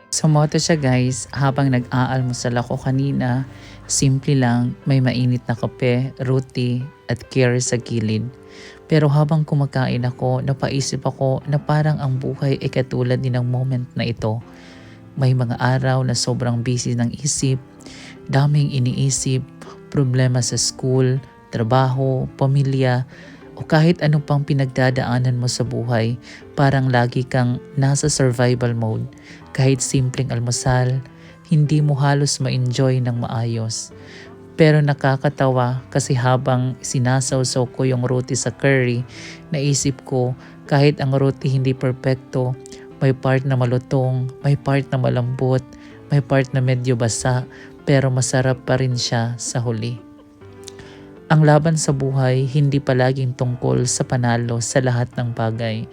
Sumoto siya guys habang nag-aalmusal ako kanina. Simple lang, may mainit na kape, roti at carry sa gilid. Pero habang kumakain ako, napaisip ako na parang ang buhay ay katulad din ng moment na ito. May mga araw na sobrang busy ng isip, daming iniisip, problema sa school, trabaho, pamilya, o kahit anong pang pinagdadaanan mo sa buhay, parang lagi kang nasa survival mode. Kahit simpleng almusal, hindi mo halos ma-enjoy ng maayos. Pero nakakatawa kasi habang sinasawsaw ko yung roti sa curry, naisip ko kahit ang roti hindi perpekto, may part na malutong, may part na malambot, may part na medyo basa, pero masarap pa rin siya sa huli. Ang laban sa buhay hindi palaging tungkol sa panalo sa lahat ng bagay.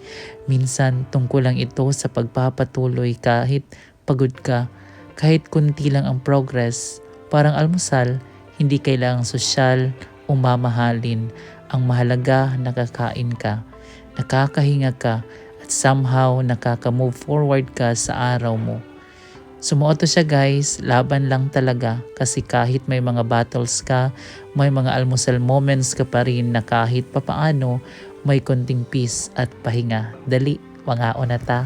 Minsan tungkol lang ito sa pagpapatuloy kahit pagod ka, kahit kunti lang ang progress. Parang almusal, hindi kailangang sosyal o mamahalin. Ang mahalaga, nakakain ka, nakakahinga ka, at somehow nakaka-move forward ka sa araw mo. Sumuoto siya guys, laban lang talaga kasi kahit may mga battles ka, may mga almusal moments ka pa rin na kahit papaano may konting peace at pahinga. Dali, wangaon na ta.